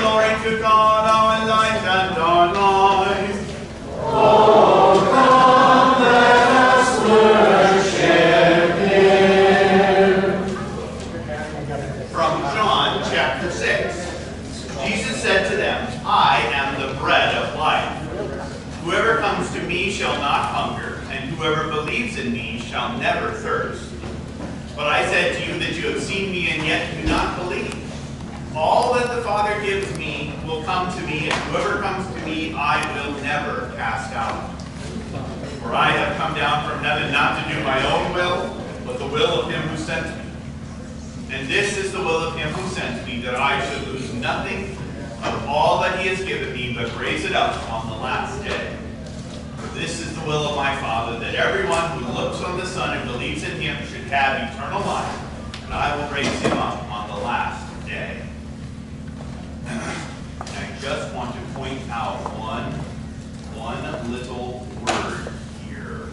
glory to God, our light and our life. Oh, come, let us worship Him. From John chapter 6. Jesus said to them, I am the bread of life. Whoever comes to me shall not hunger, and whoever believes in me shall never thirst. But I said to you that you have seen me and yet do not believe. All that the Father gives me will come to me, and whoever comes to me I will never cast out. For I have come down from heaven not to do my own will, but the will of him who sent me. And this is the will of him who sent me, that I should lose nothing of all that he has given me, but raise it up on the last day. For this is the will of my Father, that everyone who looks on the Son and believes in him should have eternal life, and I will raise him up on the last day. And I just want to point out one little word here,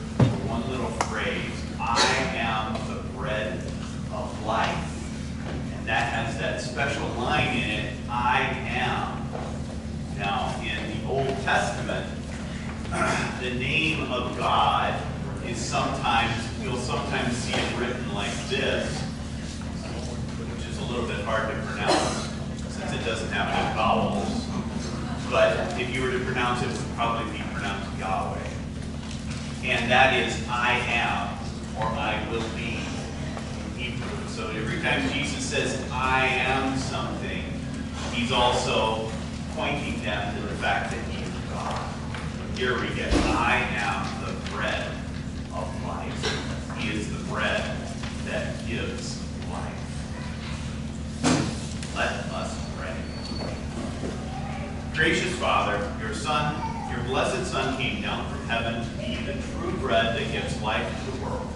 one little phrase. I am the bread of life. And that has that special line in it, I am. Now, in the Old Testament, the name of God is you'll sometimes see it written like this, which is a little bit hard to pronounce since it doesn't have any vowels. But if you were to pronounce it, it would probably be pronounced Yahweh. And that is I am, or I will be in Hebrew. So every time Jesus says I am something, he's also pointing them to the fact that he is God. Here we get, I am the bread of life. He is the bread that gives life. Let us pray. Gracious Father, your blessed Son came down from heaven to be the true bread that gives life to the world.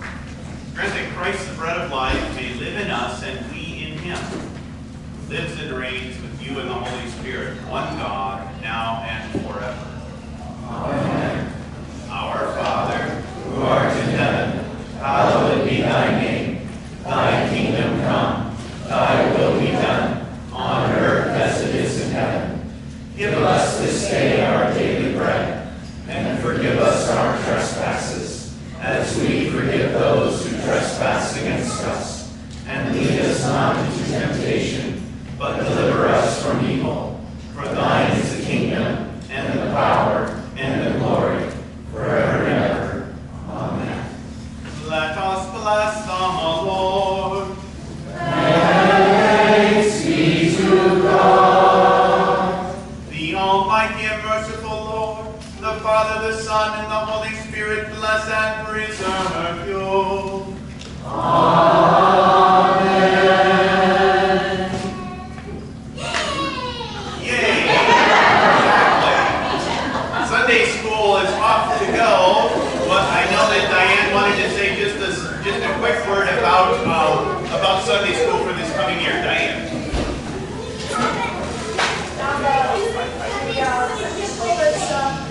Grant that Christ, the bread of life, may live in us and we in him, who lives and reigns with you and the Holy Spirit, one God, now and forever. Amen. Our Father, who art in heaven, hallowed be thy name. Thy kingdom come, thy will be done, on earth as it is in heaven. Give us this day our daily bread, and forgive us our trespasses, as we forgive those who trespass against us. And lead us not into temptation, but deliver us from evil. For thine is the kingdom, and the power, and the glory, forever and ever. Amen. let us bless the Lord. Thanks be to God. The Almighty and merciful Lord, the Father, the Son, and the Holy Spirit, bless and preserve you. Amen. Yay! Exactly. Sunday school is off to go, but I know that Diane wanted to say just a quick word about Sunday school for this coming year. Diane. Sunday school is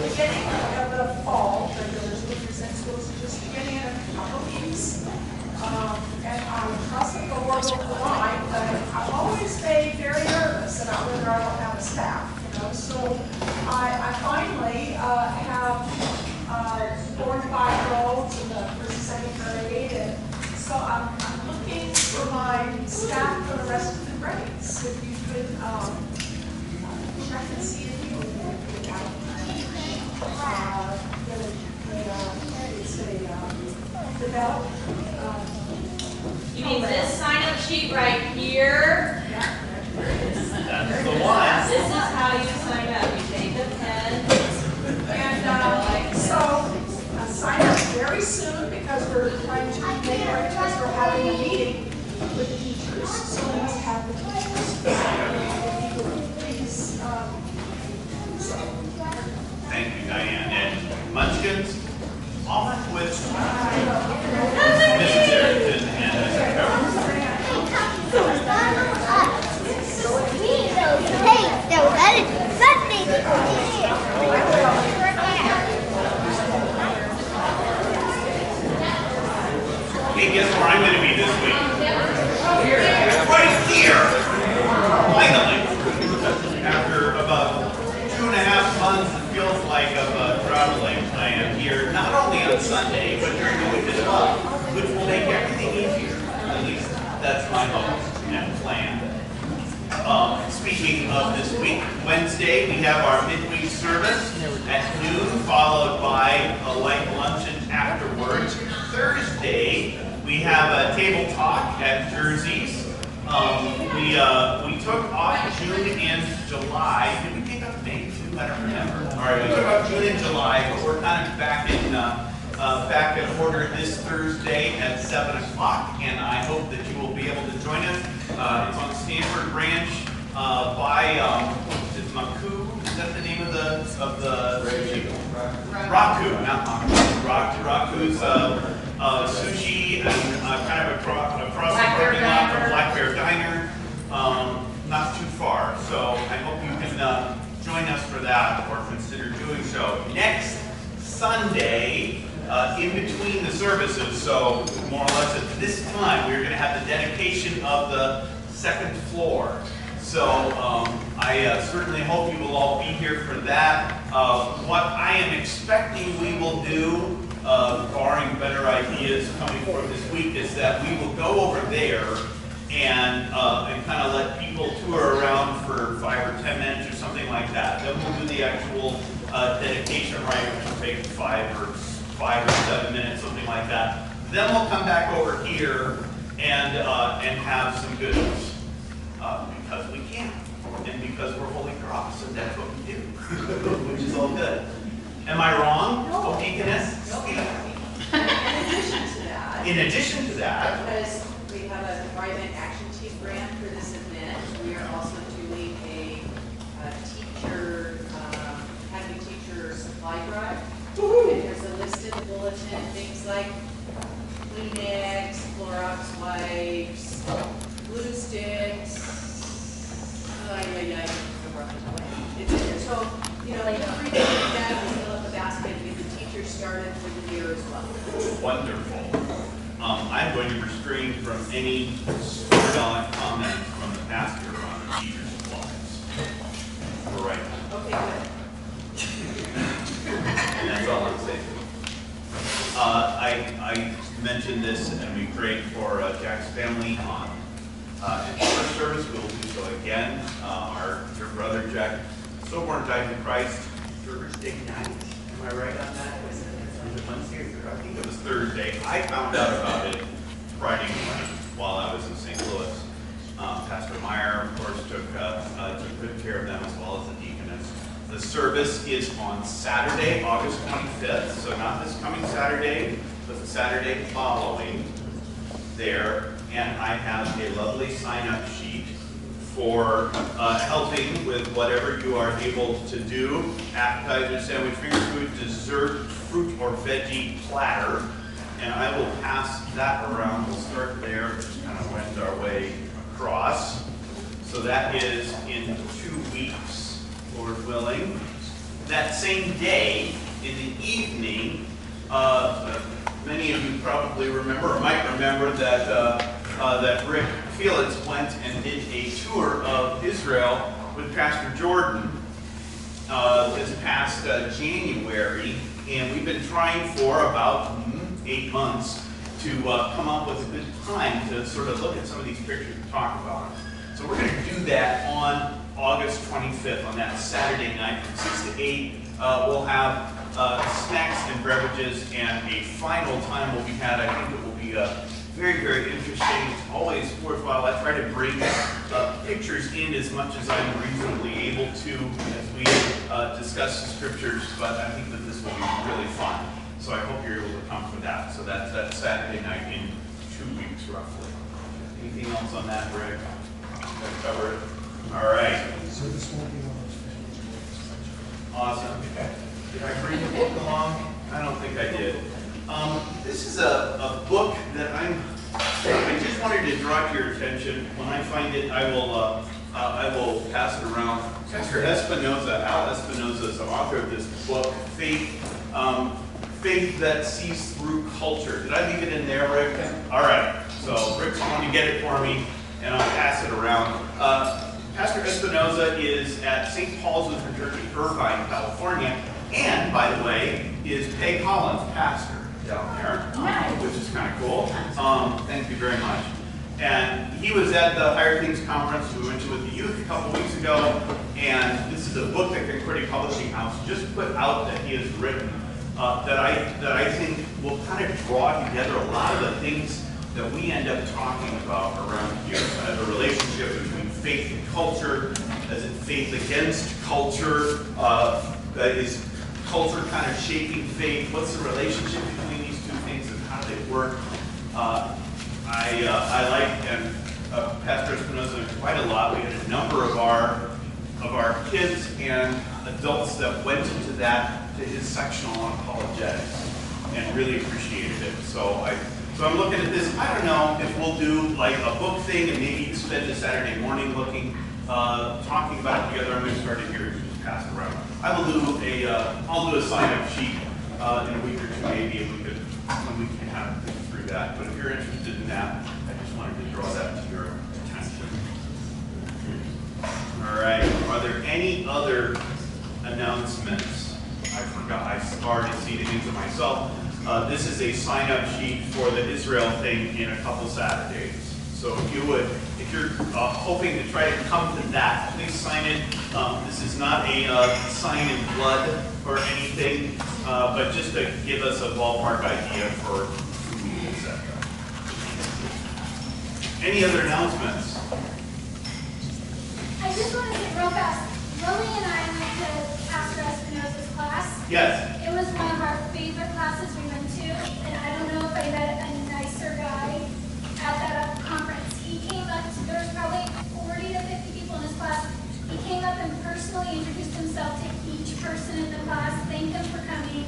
beginning of the fall. There's Sunday school is just beginning in a couple of weeks. And I trust that the Lord will provide, but I've always been very nervous about whether I will have a staff. So I finally have 4 and 5-year-olds in the first and second grade, and so I'm looking for my staff for the rest of the grades. If you could check and see if you would develop. You mean this sign-up sheet right here? Yeah. That's the one. This is how you sign up. You take a pen. And so sign up very soon because we're trying to make arrangements for having a meeting with the teachers. So we must have the teachers. If you would please. Thank you, Diane. And Munchkins, on with Mrs. Arrington and Mrs. Carroll. Hey, guess where I'm going to be this week? Right here! Finally! After week. Wednesday, we have our midweek service at noon, followed by a light luncheon afterwards. Thursday, we have a table talk at Jersey's. We took off June and July. Did we take off May too? I don't remember. All right, we took off June and July, but we're kind of back in order this Thursday at 7 o'clock, and I hope that you will be able to join us. It's on Stanford Ranch by Maku. Is that the name of the Raku, not Maku. Raku's sushi and kind of across the parking lot from Black Bear Diner. Not too far, so I hope you can join us for that or consider doing so. Next Sunday, in between the services, so more or less at this time, we're going to have the dedication of the second floor. So I certainly hope you will all be here for that. What I am expecting we will do, barring better ideas coming forth this week, is that we will go over there and kind of let people tour around for 5 or 10 minutes or something like that. Then we'll do the actual dedication right, which will take 5 or 7 minutes, something like that. Then we'll come back over here and have some goodies. Because we can, and because we're Holy Cross, and that's what we do, which is all good. Am I wrong? No. Deaconess? No. In addition to that, because we have a private action team grant for this event, we are also doing a teacher, academy teacher supply drive. And there's a list in the bulletin, things like Kleenex, Clorox wipes, glue sticks. It's in there. So, feel free to do that and fill up the basket and get the teachers started for the year as well. Wonderful. I'm going to restrain from any sardonic comments from the pastor on the teacher's supplies. For right now. Okay, good. And that's all I'm saying. I mentioned this, and we prayed for Jack's family on in the first service. We will do so again. Our dear brother Jack Soborn died in Christ Thursday night. Am I right on that? Was it Wednesday or Thursday? I think it was Thursday. I found out about it Friday morning while I was in St. Louis. Pastor Meyer, of course, took good care of them as well as the deaconess. The service is on Saturday, August 25th. So not this coming Saturday, but the Saturday following there. And I have a lovely sign-up sheet for helping with whatever you are able to do. Appetizer, sandwich, finger food, dessert, fruit or veggie platter. And I will pass that around. We'll start there, just kind of wend our way across. So that is in 2 weeks, Lord willing. That same day, in the evening, many of you probably remember, or might remember, that Rick Felix went and did a tour of Israel with Pastor Jordan this past January, and we've been trying for about 8 months to come up with a good time to sort of look at some of these pictures and talk about them. So we're going to do that on August 25th, on that Saturday night from 6 to 8. We'll have snacks and beverages, and a final time will be had. I think it will be very, very interesting. It's always worthwhile. I try to bring pictures in as much as I'm reasonably able to as we discuss the scriptures, but I think that this will be really fun. So I hope you're able to come for that. So that's that Saturday night in 2 weeks, roughly. Anything else on that, Rick? That cover it? All right. So this won't be one of those. Awesome. Did I bring the book along? I don't think I did. This is a book that I just wanted to draw to your attention. When I find it, I will pass it around. Pastor Espinoza, Al Espinoza, is the author of this book, Faith That Sees Through Culture. Did I leave it in there, Rick? All right. So Rick's going to get it for me, and I'll pass it around. Pastor Espinoza is at St. Paul's Lutheran Church in Irvine, California, and, by the way, is Peg Holland's pastor down there, which is kind of cool. Thank you very much. And he was at the Higher Things Conference we went to with the youth a couple weeks ago, and is a book that Concordia Publishing House just put out that he has written that I think will kind of draw together a lot of the things that we end up talking about around here. The relationship between faith and culture, as in faith against culture, is culture kind of shaping faith? What's the relationship between these two things and how do they work? I like, and Pastor Espinosa quite a lot. We had a number of our kids and adults that went into to his sectional on apologetics and really appreciated it. So I'm looking at this. I don't know if we'll do like a book thing and maybe spend a Saturday morning talking about it together. I'm going to start it here and just pass it around. I'll do a sign-up sheet in a week or two maybe, and we can kind of think through that. But if you're interested in that, I just wanted to draw that to your attention. All right. Are there any other announcements? I forgot. I already seen it into myself. This is a sign-up sheet for the Israel thing in a couple Saturdays. So if you're hoping to try to come to that, please sign it. This is not a sign in blood or anything, but just to give us a ballpark idea for who we will set up. Any other announcements? I just want to say real fast, Lily and I went to Pastor Espinosa's class. Yes. It was one of our favorite classes we went to, and I don't know if I met a nicer guy at that conference. He came up to, there was probably 40 to 50 people in his class. He came up and personally introduced himself to each person in the class, thanked them for coming,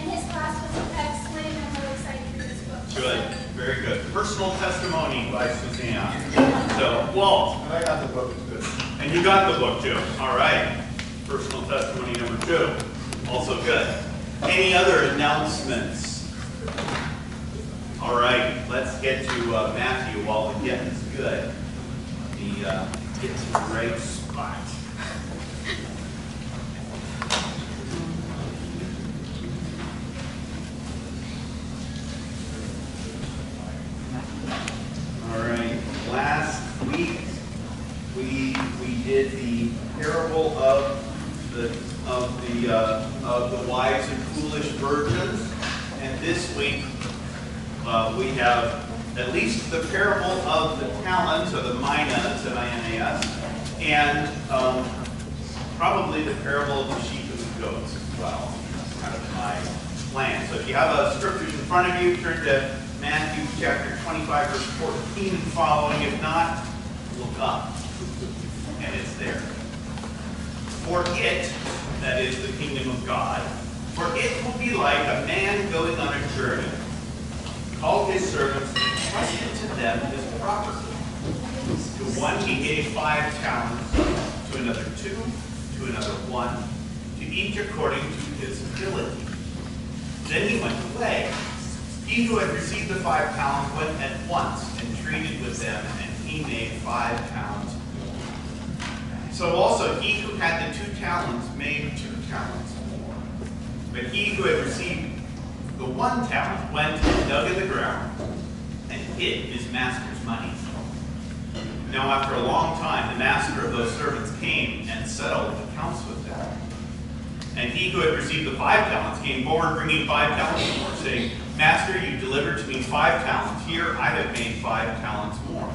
and his class was excellent, and I'm really excited for this book. Good. Very good. Personal testimony by Suzanne. So, Walt. And I got the book, it's good. And you got the book too. All right. Personal testimony number 2. Also good. Any other announcements? All right. Let's get to Matthew while the getting's good. Get to the right spot. All right. Last week we did the parable of the wise and foolish virgins, and this week we have at least the parable of the talents, or the minas, M-I-N-A-S, and probably the parable of the sheep and the goats as well. That's kind of my plan. So if you have a scriptures in front of you, turn to Matthew chapter 25, verse 14 and following. If not, look up, and it's there. For it, that is the kingdom of God, for it will be like a man going on a journey, called his servants and entrusted to them his property. To one he gave 5 talents, to another 2, to another 1, to each according to his ability. Then he went away. He who had received the 5 talents went at once and traded with them, and he made 5 talents more. So also he who had the 2 talents made 2 talents more. But he who had received the 1 talent went and dug in the ground and hid his master's money. Now after a long time, the master of those servants came and settled accounts with them. And he who had received the 5 talents came forward, bringing 5 talents more, saying, Master, you delivered to me 5 talents. Here I have made 5 talents more.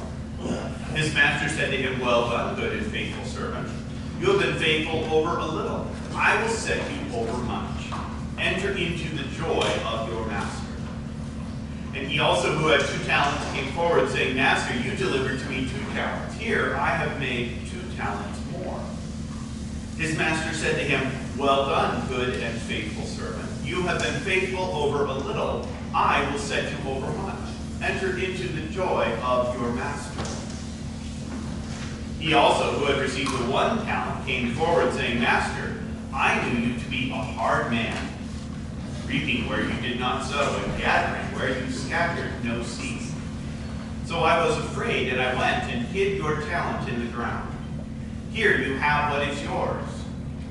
His master said to him, Well done, good and faithful servant. You have been faithful over a little. I will set you over much. Enter into the joy of your master. And he also, who had 2 talents, came forward, saying, Master, you delivered to me 2 talents. Here I have made 2 talents more. His master said to him, Well done, good and faithful servant. You have been faithful over a little. I will set you over much. Enter into the joy of your master. He also, who had received the 1 talent, came forward, saying, Master, I knew you to be a hard man, reaping where you did not sow, and gathering where you scattered no seed. So I was afraid, and I went and hid your talent in the ground. Here you have what is yours.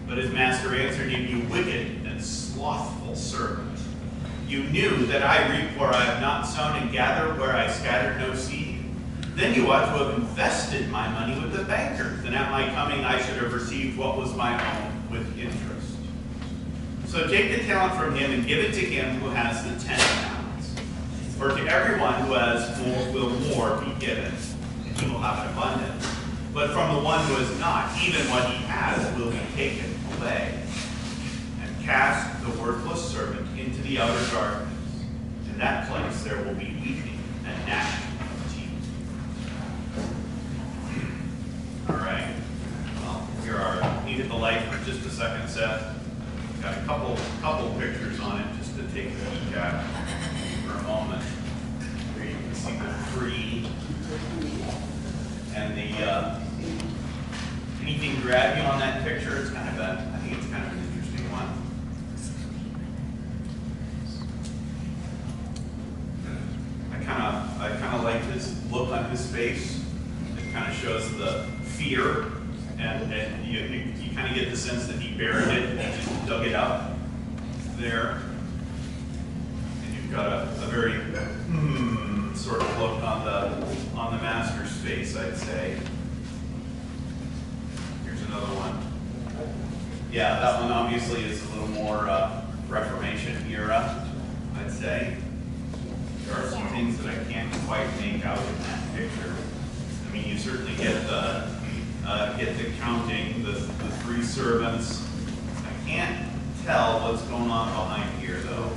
But his master answered him, You wicked and slothful servant. You knew that I reap where I have not sown, and gather where I scattered no seed. Then you ought to have invested my money with the bankers, and at my coming I should have received what was my own with interest. So take the talent from him and give it to him who has the 10 talents. For to everyone who has more will more be given, and he will have an abundance. But from the one who has not, even what he has will be taken away. And cast the worthless servant into the outer darkness. In that place there will be weeping and gnashing of teeth. All right. Well, here are needed the light for just a second, Seth. Got a couple pictures on it just to take a peek at for a moment. Here you can see the tree and the anything grab you on that picture? It's kind of I think it's kind of an interesting one. I kind of like his look on his face. It kind of shows the fear, and you kind of get the sense that he buried it and just dug it up there. And you've got a very sort of look on the master's face, I'd say. Here's another one. Yeah, that one obviously is a little more Reformation era, I'd say. There are some things that I can't quite make out in that picture. I mean, you certainly get the counting, the 3 servants. I can't tell what's going on behind here, though.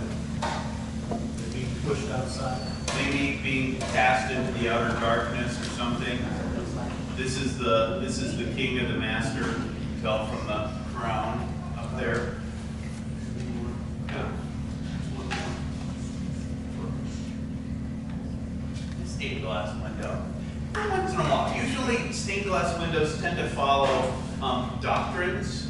They're being pushed outside. Maybe being cast into the outer darkness or something. This is the king of the master. You can tell from the crown up there. Yeah. Stained glass window. Every once in a while, usually stained glass windows tend to follow doctrines,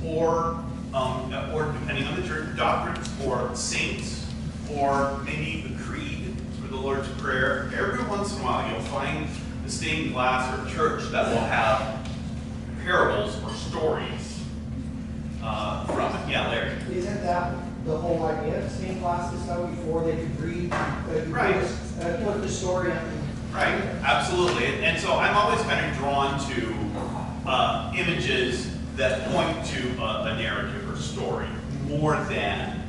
or depending on the church, doctrines or saints, or maybe the creed or the Lord's Prayer. Every once in a while, you'll find a stained glass or church that will have parables or stories from it. Yeah, Larry. Isn't that the whole idea of stained glasses though, before they could read? Right. Put the story up. Right, absolutely. And so I'm always kind of drawn to images that point to a narrative or story more than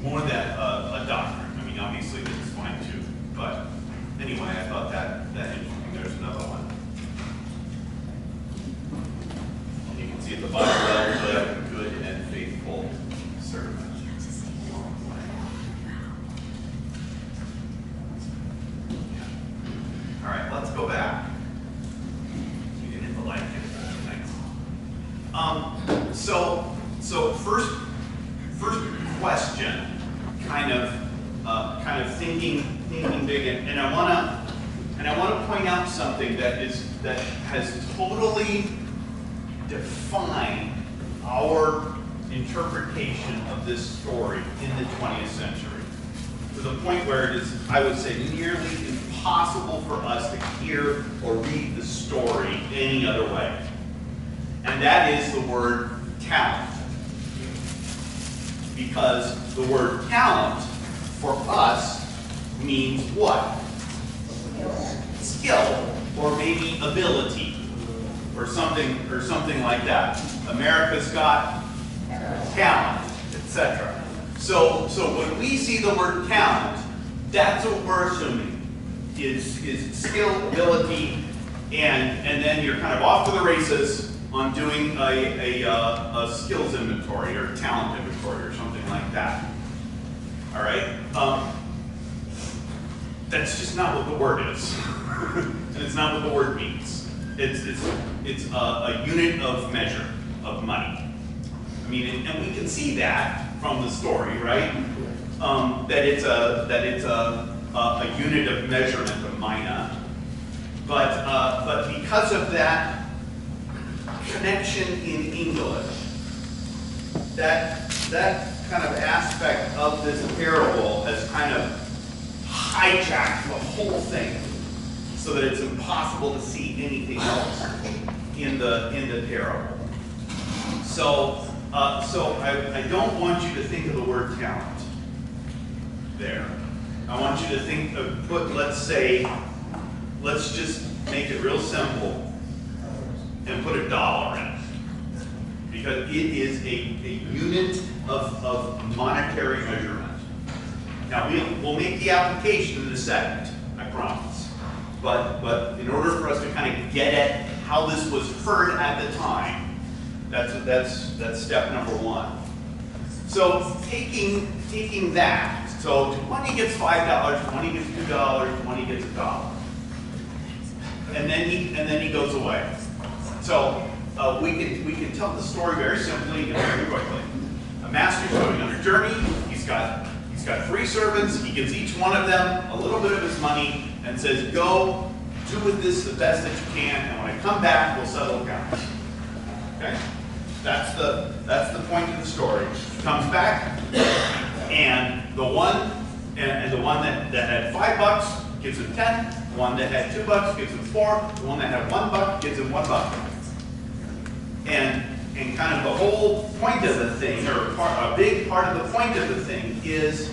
a doctrine. I mean, obviously this is fine too, but anyway, I thought that interesting. There's another one. And you can see at the bottom, well, good and faithful servant. All right, let's go back. We didn't hit the light. Thanks. So first question, kind of thinking big, and I want to point out something that has totally defined our interpretation of this story in the 20th century, to the point where it is, I would say, nearly impossible for us to hear or read the story any other way. And that is the word talent. Because the word talent for us means what? Skill, or maybe ability, or something like that. America's got talent, etc. So when we see the word talent, that's what we're assuming is skill, ability, and then you're kind of off to the races on doing a skills inventory or talent inventory or something like that. All right. That's just not what the word is, and it's not what the word means. It's a unit of measure of money. I mean, and we can see that from the story, right? That it's a unit of measurement, a mina. But because of that connection in English, that kind of aspect of this parable has kind of hijacked the whole thing, so that it's impossible to see anything else in the parable. So I don't want you to think of the word talent there. I want you to think of, let's say, let's just make it real simple and put $1 in it. Because it is a unit of monetary measurement. Now, we'll make the application in a second, I promise. But in order for us to kind of get at how this was heard at the time, that's step number one. So taking that, so 20 gets $5, 20 gets $2, 20 gets $1. And then he goes away. So we can tell the story very simply and very quickly. A master's going on a journey. He's got 3 servants. He gives each one of them a little bit of his money and says, "Go, do with this the best that you can, and when I come back, we'll settle accounts." Okay, that's the point of the story. He comes back, and the one that had $5 gives him 10. The one that had $2 gives him 4. The one that had $1 gives him $1. And kind of the whole point of the thing, or a big part of the point of the thing, is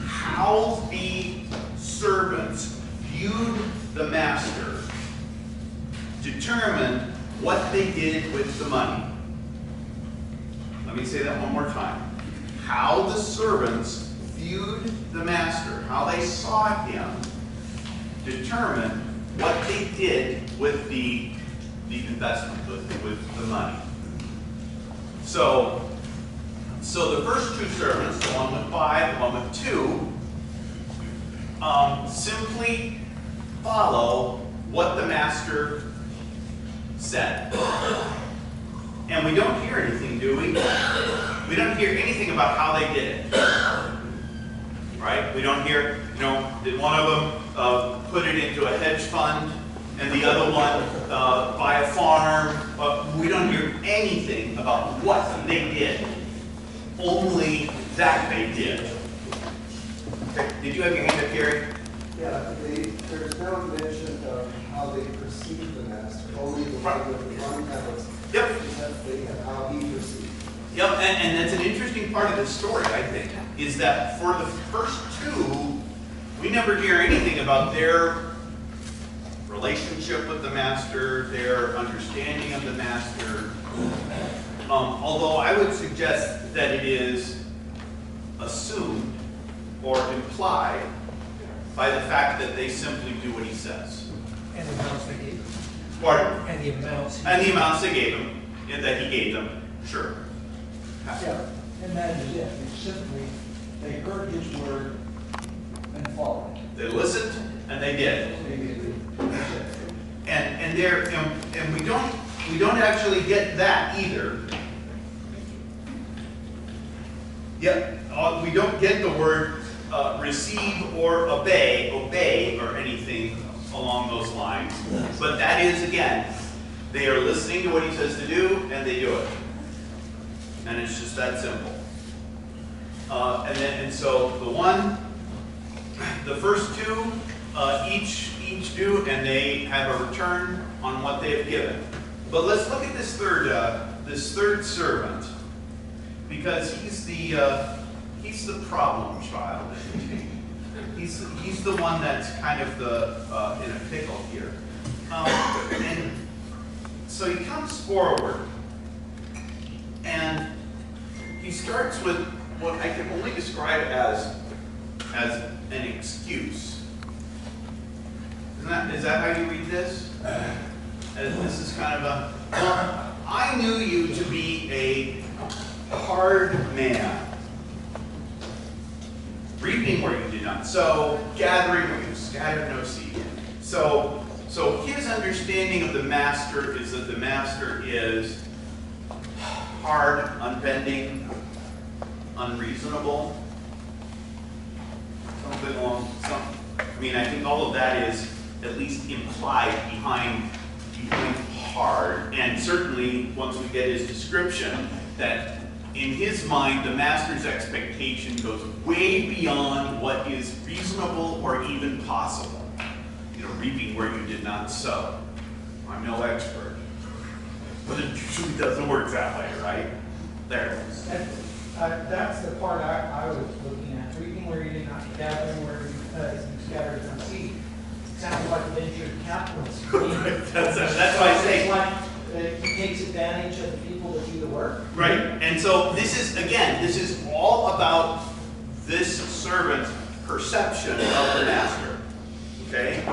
how the servants viewed the master determined what they did with the money. Let me say that one more time. How the servants viewed the master, how they saw him, determined what they did with the investment, with the money. So the first 2 servants, the one with 5, the one with 2, simply follow what the master said. And we don't hear anything, do we? We don't hear anything about how they did it. Right? We don't hear, did one of them put it into a hedge fund and the other one buy a farm? We don't hear anything about what they did. Only that they did. Okay. Did you have your hand up, Gary? Yeah, there's no mention of how they perceive the master. Only the one that was how he perceived. Yep, and that's an interesting part of the story, I think, is that for the first 2, we never hear anything about their relationship with the master, their understanding of the master. Although I would suggest that it is assumed or implied by the fact that they simply do what he says. And the amounts they gave him. Pardon? And the amounts. And the amounts they gave him, that he gave them, sure. Yeah, and that is it. It's simply, they heard his word and followed it. They listened and they did. And we don't actually get that either. Yep, we don't get the word receive or obey or anything along those lines. But that is, again, they are listening to what he says to do and they do it. And it's just that simple. And so the first 2 each do, and they have a return on what they have given. But let's look at this third servant, because he's the problem child. He's the one that's kind of in a pickle here. And so he comes forward, and he starts with what I can only describe as an excuse. Is that how you read this? This is kind of well, I knew you to be a hard man, reaping where you did not sow, gathering where you scattered no seed. So his understanding of the master is that the master is hard, unbending, unreasonable, something along I think all of that is at least implied behind hard, and certainly once we get his description, that in his mind the master's expectation goes way beyond what is reasonable or even possible. Reaping where you did not sow. I'm no expert, but it usually doesn't work that way, right? There. That's the part I was looking at. Reaping where you did not, gathering where you scattered some seed. sounds like venture capitalist. That's why I say. It's like, he takes advantage of the people that do the work. Right, and so this is all about this servant's perception of the master. Okay?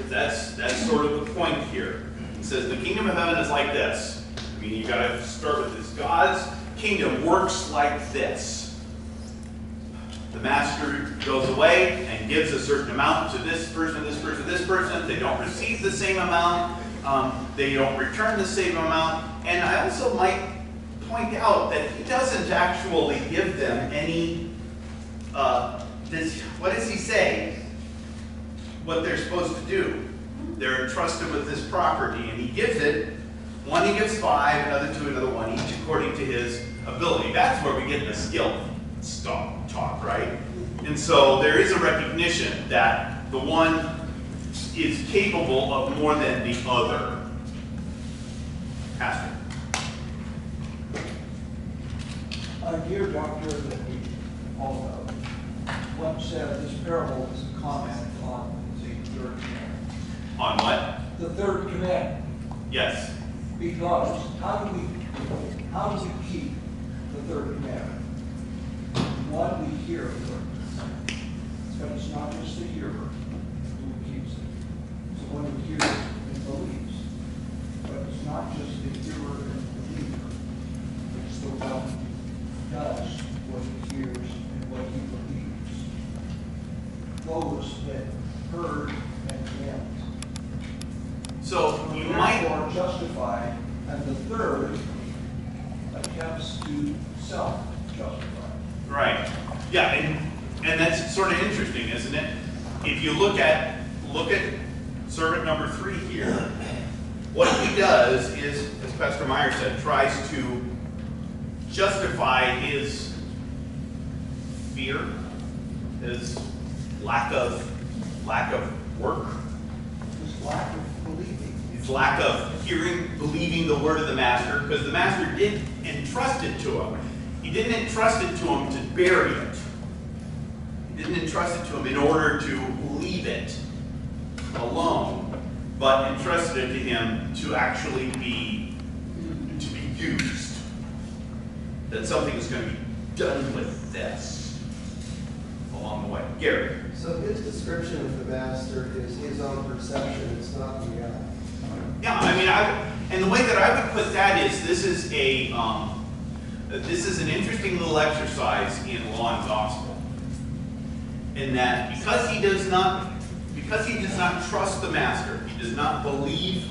That's sort of the point here. It says the kingdom of heaven is like this. I mean, you got to start with this. God's kingdom works like this. The master goes away and gives a certain amount to this person, this person, this person. They don't receive the same amount. They don't return the same amount. And I also might point out that he doesn't actually give them any, what does he say? What they're supposed to do. They're entrusted with this property, and he gives it. One he gives 5, another 2, another 1, each according to his ability. That's where we get the skill talk, right? And so there is a recognition that the one is capable of more than the other. Pastor. A dear doctor that we all know once said this parable is a comment on the third commandment. On what? The third commandment. Yes. Because how do we keep the third commandment? One, we hear the word. But it's not just the hearer who keeps it. It's the one who hears and believes. But it's not just the hearer and believer. It's the one who does what he hears and what he believes. Those that heard and meant. So you might Justified, and the third attempts to self-justify. Right. Yeah, and that's sort of interesting, isn't it? If you look at servant number 3 here, what he does is, as Pastor Meyer said, tries to justify his fear, his lack of work, His lack of believing. his lack of believing the word of the master, because the master did entrust it to him. He didn't entrust it to him to bury it. He didn't entrust it to him in order to leave it alone, but entrusted it to him to actually be used. That something is going to be done with this along the way. Gary. So his description of the master is his own perception, it's not reality. Yeah, I mean, and the way that I would put that is this is an interesting little exercise in law and gospel. In that because he does not trust the master, he does not believe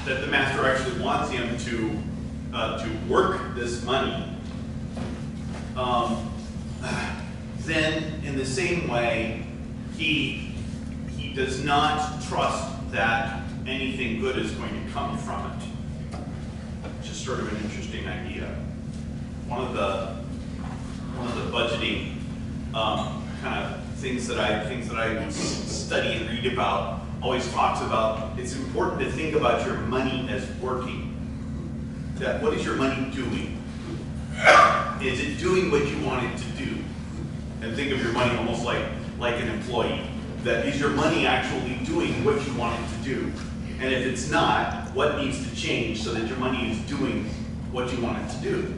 that the master actually wants him to work this money. Then in the same way, he does not trust that anything good is going to come from it. Just sort of an interesting idea. One of the budgeting kind of things that I study and read about always talks about it's important to think about your money as working. That what is your money doing? Is it doing what you want it to do? And think of your money almost like an employee. That is your money actually doing what you want it to do? And if it's not, what needs to change so that your money is doing what you want it to do?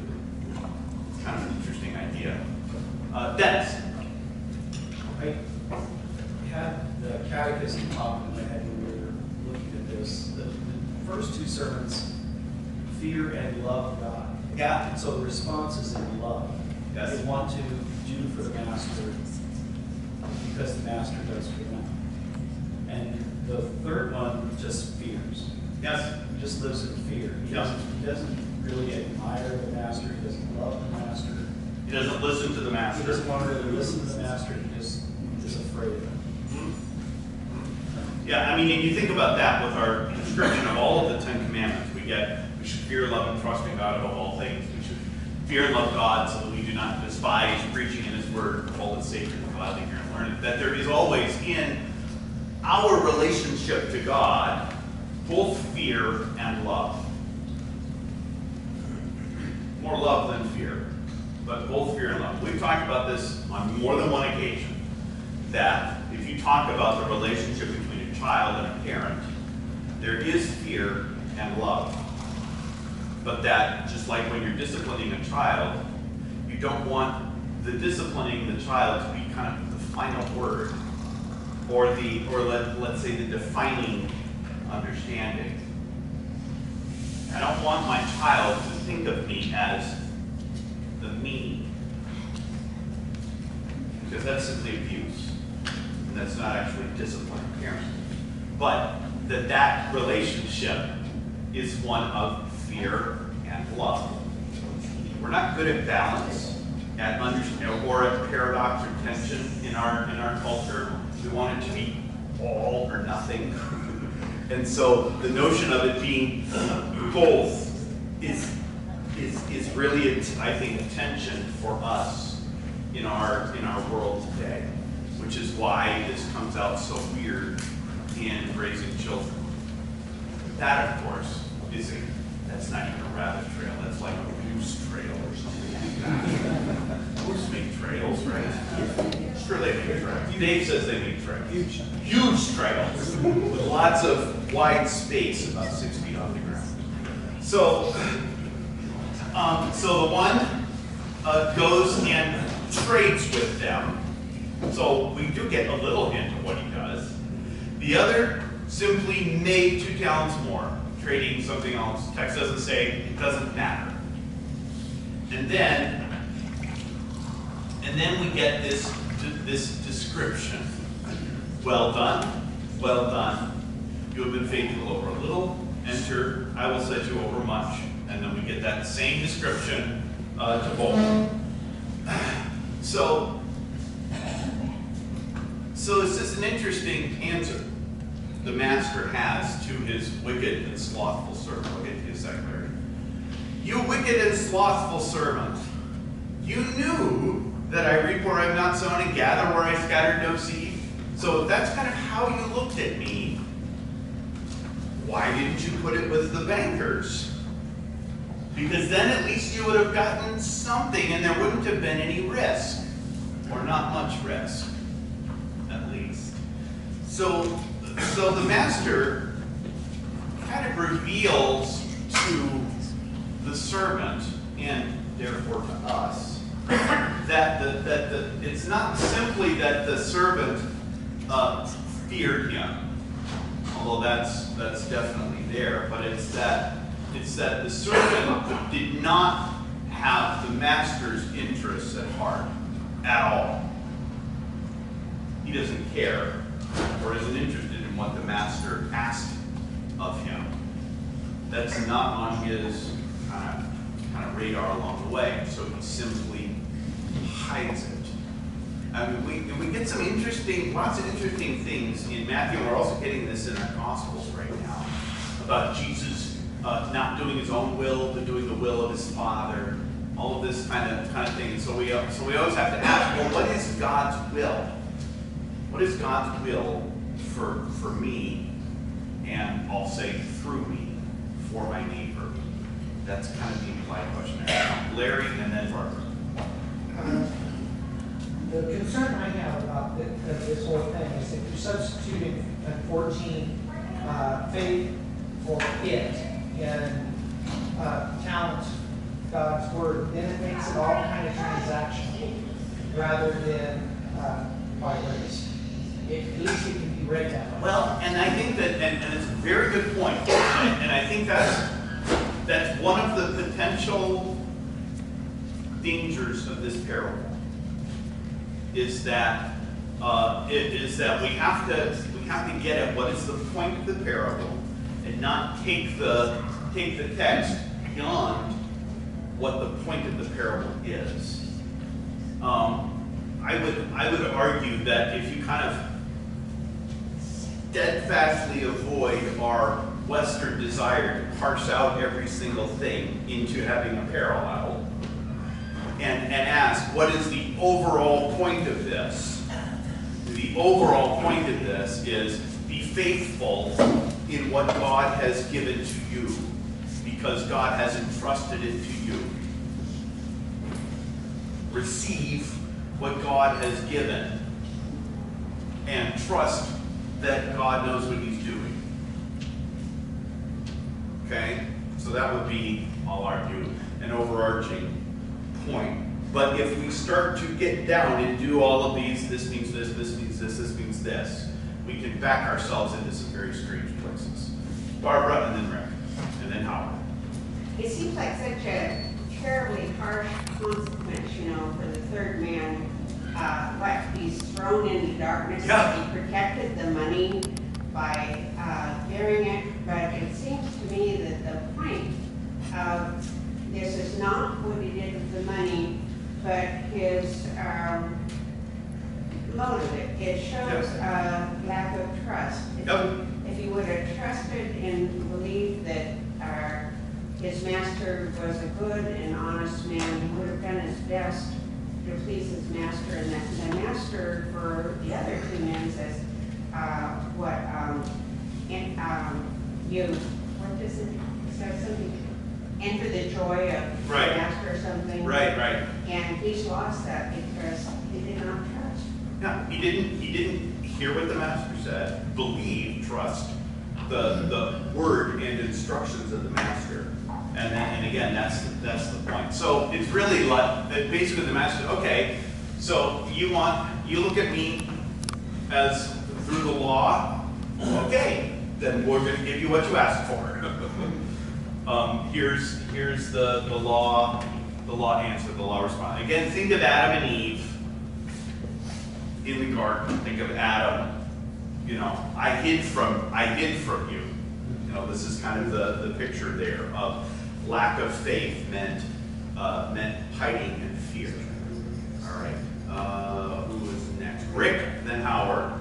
It's kind of an interesting idea. Dennis. I had the catechism pop in my head when we were looking at this. The first 2 servants fear and love God. Yeah. And so the response is in love. Yes. They want to do for the master because the master does for them. And the third one just fears. Yes. He just lives in fear. He doesn't really admire the master. He doesn't love the master. He doesn't listen to the He master. doesn't want to really listen to the master. He just is afraid of him. Yeah, I mean, and you think about that with our description of all of the 10 Commandments. We should fear, love, and trust in God above all things. We should fear and love God so that we do not despise preaching in His Word, hold it sacred and gladly hear and learn it. That there is always in our relationship to God both fear and love. More love than fear, but both fear and love. We've talked about this on more than one occasion, that if you talk about the relationship between a child and a parent, there is fear and love. But that, just like when you're disciplining a child, you don't want the disciplining the child to be kind of the final word, or let's say the defining understanding. I don't want my child to think of me as the me, because that's simply abuse, and that's not actually discipline or parenting. But that relationship is one of fear and love. We're not good at balance, or at paradox or tension in our culture. We want it to be all or nothing. And so the notion of it being both is really, I think, a tension for us in our world today, which is why this comes out so weird in raising children. That, of course, that's not even a rabbit trail. That's like a goose trail or something like that. Goose make trails, right? Sure, they make trails. Dave says they make trails. Huge trails with lots of wide space, about 6 feet off the ground. So the one goes and trades with them. So we do get a little hint of what he does. The other simply made 2 talents more, trading something else. Text doesn't say, it doesn't matter. And then we get this description. Well done, well done. You have been faithful over a little. Enter, I will set you over much. And then we get that same description to both. So this is an interesting answer the master has to his wicked and slothful servant. We'll get to you a second, Larry. You wicked and slothful servant, you knew that I reap where I have not sown and gather where I scattered no seed. So if that's kind of how you looked at me, why didn't you put it with the bankers? Because then at least you would have gotten something and there wouldn't have been any risk, or not much risk, at least. So the master kind of reveals to the servant, and therefore to us, that it's not simply that the servant feared him, although that's definitely there, but it's that the servant did not have the master's interests at heart at all. He doesn't care or isn't interested in what the master asked of him. That's not on his kind of radar along the way, so he simply hides it. I mean, we get lots of interesting things in Matthew. We're also getting this in our Gospels right now about Jesus not doing his own will, but doing the will of his Father. All of this kind of thing. So we always have to ask, well, what is God's will? What is God's will for me, and I'll say through me, for my neighbor? That's kind of the implied question there. Larry, and then Barbara. The concern I have about this whole thing is that you're substituting 14 faith for it and talent, God's word. Then it makes it all kind of transactional rather than by grace. At least it can be read that way. Well, and I think that, and it's a very good point, and I think that's one of the potential dangers of this parable. Is that we have to get at what is the point of the parable, and not take the text beyond what the point of the parable is. I would argue that if you kind of steadfastly avoid our Western desire to parse out every single thing into having a parallel, and ask, what is the overall point of this? The overall point of this is be faithful in what God has given to you, because God has entrusted it to you. Receive what God has given, and trust that God knows what he's doing. Okay? So that would be, I'll argue, an overarching point. But if we start to get down and do all of these, this means this, this means this, this means this, we can back ourselves into some very strange places. Barbara, and then Rick, and then Howard. It seems like such a terribly harsh consequence, for the third man. He's thrown into darkness. Yeah. He protected the money by bearing it, but it seems to me that the point of this is not what he did with the money, but his motive. It shows a lack of trust. If he would have trusted and believed that his master was a good and honest man, he would have done his best to please his master. And that the master for the other two men says, what does it say? Something. Enter the joy of the master or something. Right. And he's lost that because he did not trust. Yeah, he didn't hear what the master said, believe, trust the word and instructions of the master. And again, that's the point. So it's really like basically the master, okay, so you look at me as through the law, okay, then we're going to give you what you asked for. Here's the law answer, the law response. Again, think of Adam and Eve in the garden. Think of Adam. I hid from you. This is kind of the picture there of lack of faith meant hiding and fear. All right. Who is next? Rick, then Howard.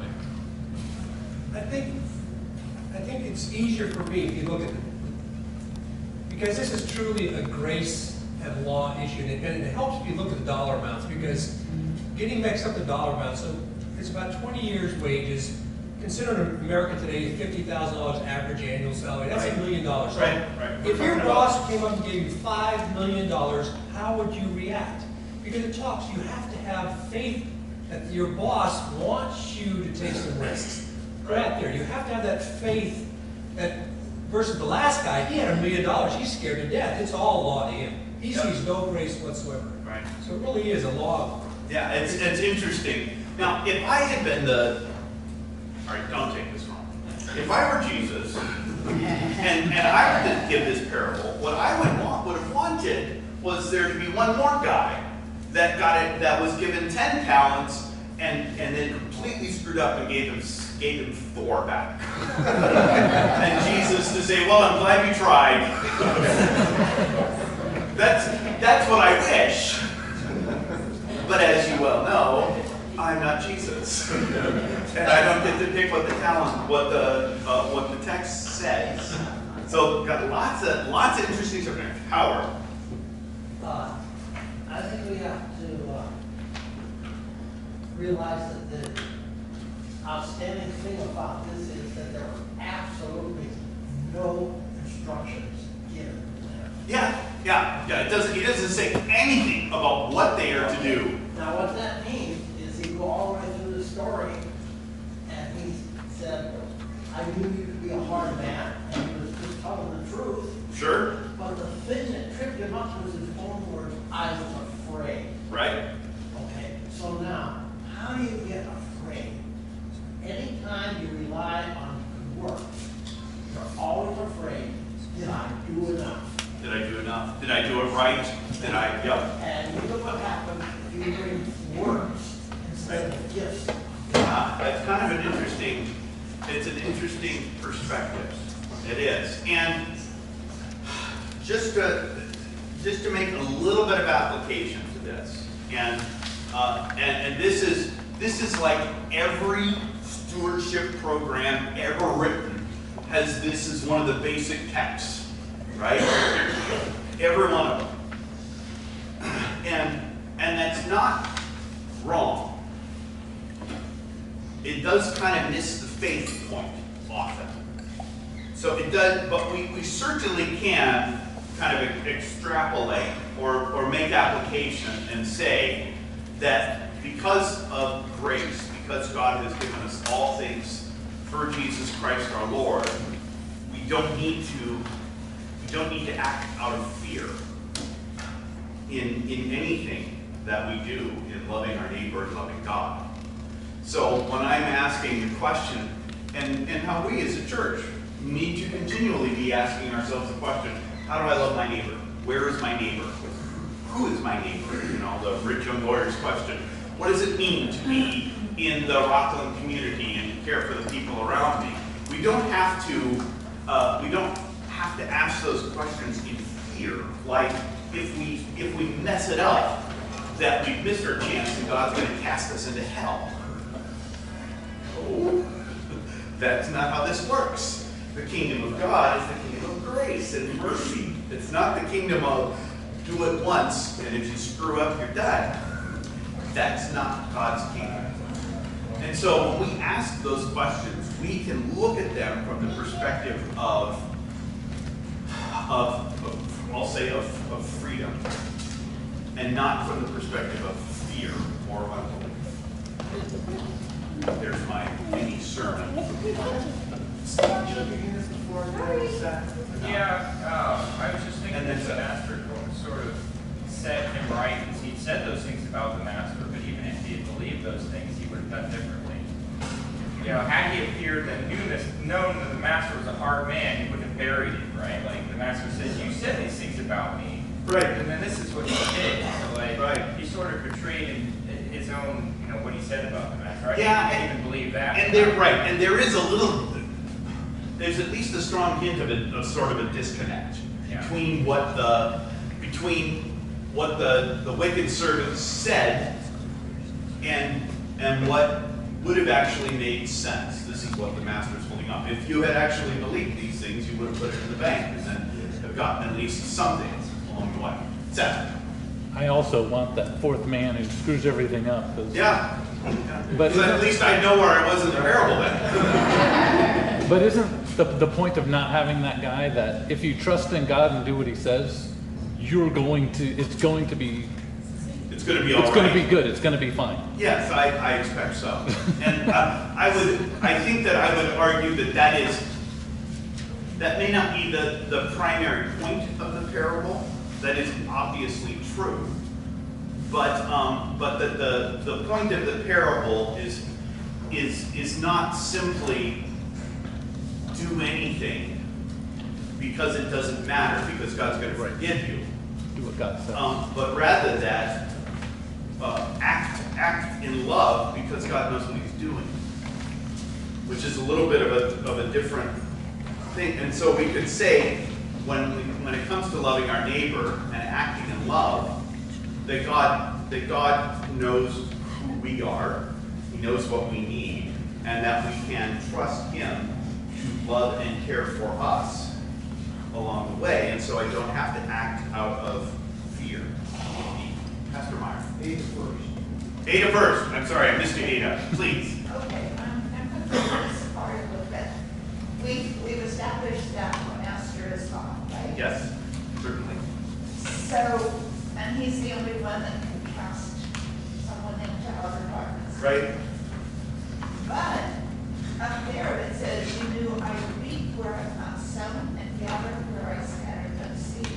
I think it's easier for me if you look at it, because this is truly a grace and law issue, and it helps me look at the dollar amounts, because getting mixed up the dollar amounts, so it's about 20 years' wages. Considering America today, $50,000 average annual salary, that's $1 million. So right. If your boss came up and gave you $5 million, how would you react? Because it talks, you have to have faith that your boss wants you to take some risks. Right there, you have to have that faith that, versus the last guy, he had $1 million, he's scared to death. It's all law to him. He sees no grace whatsoever. Right. So it really is a law. Yeah, it's interesting. Now, if I had been all right, don't take this wrong. If I were Jesus, and I were to give this parable, what I would have wanted was there to be one more guy that was given 10 talents and then completely screwed up and gave him 4 back. And Jesus to say, well, I'm glad you tried. That's what I wish. But as you well know, I'm not Jesus, and I don't get to pick what the text says. So got lots of interesting stuff. Howard. I think we have to realize that the outstanding thing about this is that there are absolutely no instructions given there. Yeah. He doesn't say anything about what they are to do. Now, what that means is he go all the way through the story, and he said, I knew you to be a hard man, and he was just telling the truth. Sure. But the thing that tripped him up was his own words, I was afraid. Right. Okay, so now, how do you get afraid? Anytime you rely on good work, you're always afraid, did I do enough? Did I do enough? Did I do it right? Yep. And look at what happens if you bring works instead of gifts. That's kind of an interesting perspective. It is. And just to make a little bit of application to this, and this is like every stewardship program ever written has this as one of the basic texts, right? Every one of them. And that's not wrong. It does kind of miss the faith point often. So it does, but we certainly can kind of extrapolate or make application and say that because of grace, because God has given us all things for Jesus Christ our Lord, we don't need to act out of fear in anything that we do in loving our neighbor and loving God. So when I'm asking the question, and how we as a church need to continually be asking ourselves the question, how do I love my neighbor? Where is my neighbor? Who is my neighbor? You know, the rich young lawyer's question. What does it mean to be in the Rockland community and care for the people around me? We don't have to ask those questions in fear. Like if we mess it up, that we've missed our chance and God's going to cast us into hell. Oh, that's not how this works. The kingdom of God is the kingdom of grace and mercy. It's not the kingdom of do it once, and if you screw up, you're done. That's not God's kingdom. And so when we ask those questions, we can look at them from the perspective of I'll say, of freedom, and not from the perspective of fear or unbelief. There's my mini sermon. Yeah, I was just thinking that the master sort of set him right, because he said those things about the master, but even if he had believed those things, he would have done differently. You know, had he appeared and known that the master was a hard man, he would have buried him, right? Like the master says, you said these things about me, right? And then this is what you did. So like, right. He sort of betrayed his own, you know, what he said about the master. I Yeah, didn't even believe that. And there is there's at least a strong hint of sort of a disconnect between what the wicked servant said and what would have actually made sense. This is what the master's holding up. If you had actually believed these things, you would have put it in the bank and then have gotten at least something along the way. Seth? I also want that fourth man who screws everything up. Yeah. But at least I know where I was in the parable then. But isn't the point of not having that guy that if you trust in God and do what he says, it's going to be all right. It's going to be good. It's going to be fine. Yes, I expect so. And I think that I would argue that may not be the primary point of the parable. That is obviously true. But the point of the parable is not simply do anything because it doesn't matter, because God's going to forgive you. Do what God says. But rather that act in love because God knows what he's doing, which is a little bit of a different thing. And so we could say when it comes to loving our neighbor and acting in love, that God knows who we are, he knows what we need, and that we can trust him to love and care for us along the way. And so I don't have to act out of fear. Pastor Meyer. Ada first. Ada first. I'm sorry, I missed you, Ada. Please. Okay, I'm this part of it. We've established that the master is God, right? Yes, certainly. So, and he's the only one that can cast someone into outer darkness. Right. But up there it says, you knew I would reap where I've not sown and gather where I scattered no seed.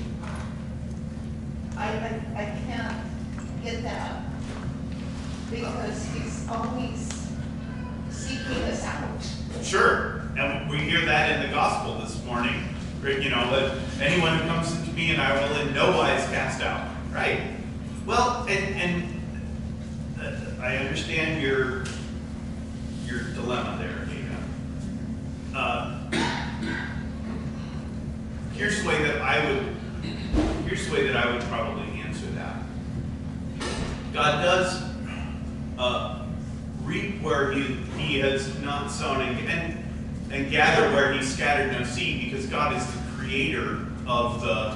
I can't get that because he's always seeking us out. Sure, and we hear that in the gospel this morning. You know, that anyone who comes to me and I will in no wise cast out. Right? Well, and I understand your dilemma there, Ada. Here's the way that I would probably answer that. God does reap where he has not sown and gather where he scattered no seed, because God is the creator of the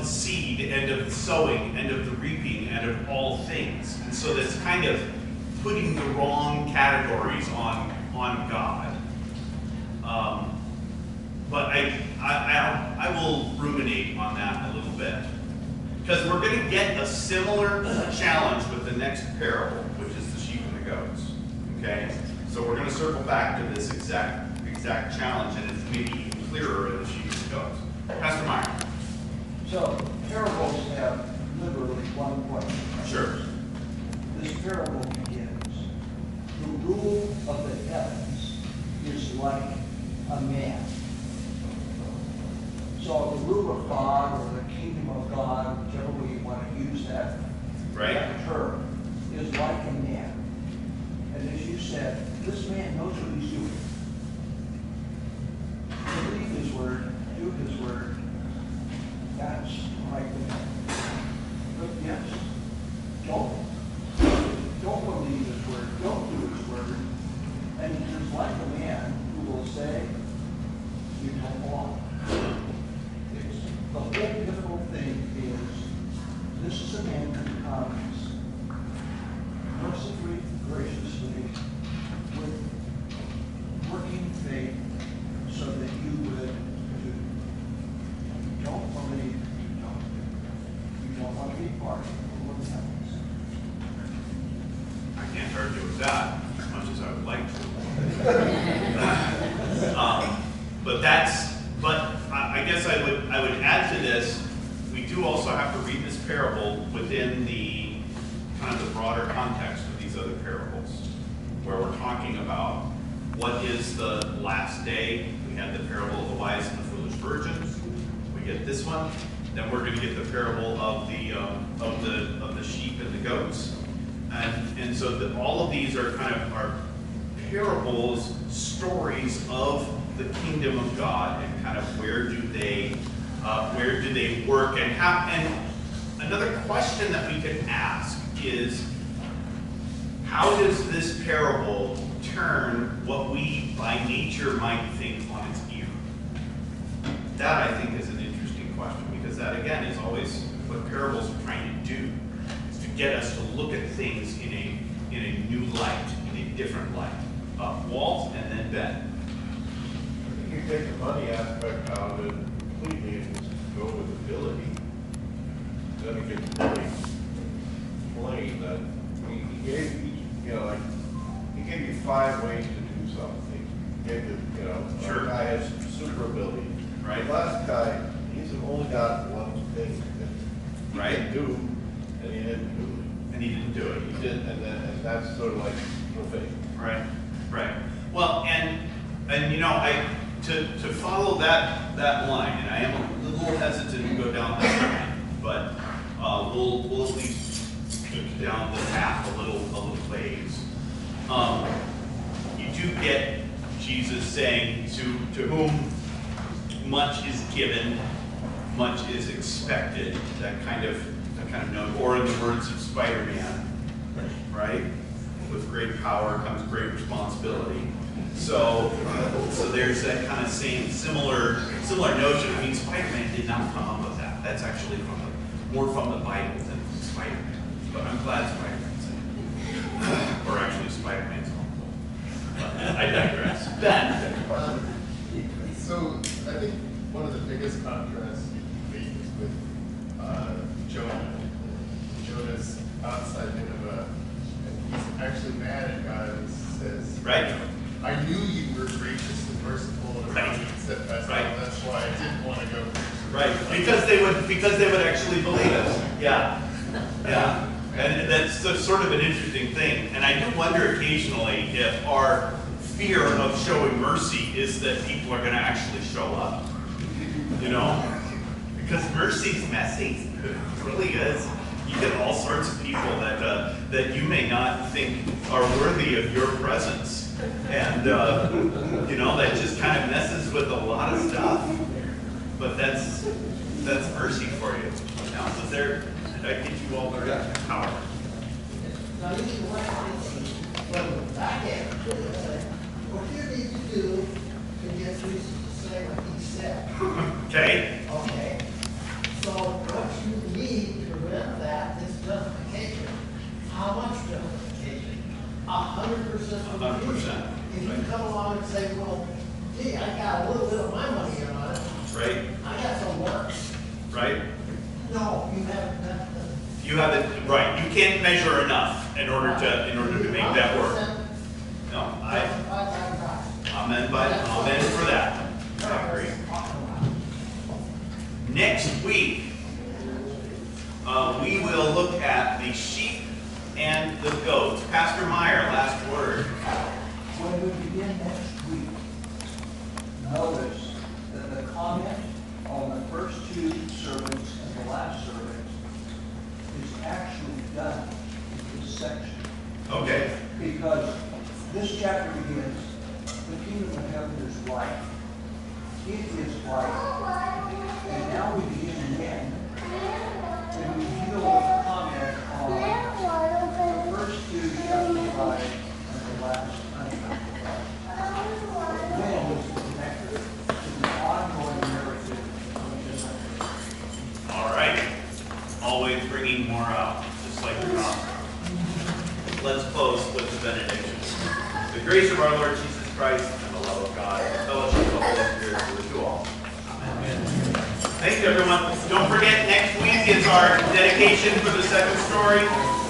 seed and of the sowing and of the reaping and of all things. And so that's kind of putting the wrong categories on God. But I will ruminate on that a little bit, because we're going to get a similar challenge with the next parable, which is the sheep and the goats. Okay? So we're going to circle back to this exact challenge, and it's maybe even clearer as she goes. Pastor Meyer. So parables have literally one point. Sure. This parable begins. The rule of the heavens is like a man. So the rule of God or the kingdom of God, whichever way you want to use that term, is like a man. And as you said, this man knows what he's doing. Believe his word, do his word. That's like the man. But yes, don't believe his word, don't do his word. And he's like a man who will say, you don't belong. The whole difficult thing is, this is a man who comes mercifully, graciously, with working faith, so that you would do. You don't believe, you don't do. You don't want to be part of what happens. I can't argue with that as much as I would like to. But I guess I would add to this. We do also have to read this parable within the kind of the broader context of these other parables, where we're talking about what is the last day. We had the parable of the wise and the foolish virgins. We get this one. Then we're going to get the parable of the sheep and the goats. And so all of these are kind of are parables, stories of the kingdom of God, and kind of where do they work, and how. And another question that we could ask is, how does this parable turn what we by nature might think on its ear? That, I think, is an interesting question, because that, again, is always what parables are trying to do, is to get us to look at things in a new light, in a different light. Walt, and then Ben. I think you take the money aspect out of it completely and just go with ability. Then it gets really plain that he gave each, like, he gave you 5 ways to do something. He gave you, sure. Our guy has super ability. Right. The last guy, he's only got one thing that he can do, and he didn't do it. And he didn't do it. He didn't, and that's sort of like no faith. Right. Right. Well, and to follow that line, and I am a little hesitant to go down that line, but we'll at least go down the path a little ways. You do get Jesus saying, to whom much is given, much is expected. That kind of note, or in the words of Spider-Man, right? With great power comes great responsibility. So there's that kind of similar notion. I mean, Spider-Man did not come up with that. That's actually more from the Bible than from Spider-Man. But I'm glad Spider-Man's in it. Or actually, Spider-Man's home. I digress. Ben. So I think one of the biggest contrasts you make is with Jonah. Jonah's outside Nineveh, and he's actually mad at God and says, right. I knew you were gracious and merciful and around and steadfast. Right. That's why I didn't want to go. Right. Because they would actually believe us. Yeah. Yeah. And that's sort of an interesting thing. And I do wonder occasionally if our fear of showing mercy is that people are going to actually show up. You know? Because mercy's messy. It really is. You get all sorts of people that you may not think are worthy of your presence. And, that just kind of messes with a lot of stuff. But that's mercy for you. Now, did I get you all the power? Now, you can watch this. I can't. What you need to do to get Jesus to say what he said. Okay. Okay. So what you need to prevent that is justification. How much justification? 100%. 100%. If you come along and say, well, gee, I got a little bit of my money in on it. Right. I got some works. Right. No, you haven't done You haven't, right. You can't measure enough in order to make that work. No, amen for that. I agree. Next week, we will look at the sheep and the goats. Pastor Meyer, last word. When we begin next week, notice that the comment on the first two servants and the last servant is actually done in this section. Okay. Because this chapter begins, the kingdom of heaven is light. It is light. And now we begin again, and we deal with a comment on the first two justified and the last unjustified. Then it's connected to the ongoing narrative of this. All right. Always bringing more out, just like the gospel. Let's close with the benediction. The grace of our Lord Jesus Christ and the love of God and the fellowship of the Holy Spirit be with you all. Amen. Thank you, everyone. Don't forget, next week is our dedication for the second story.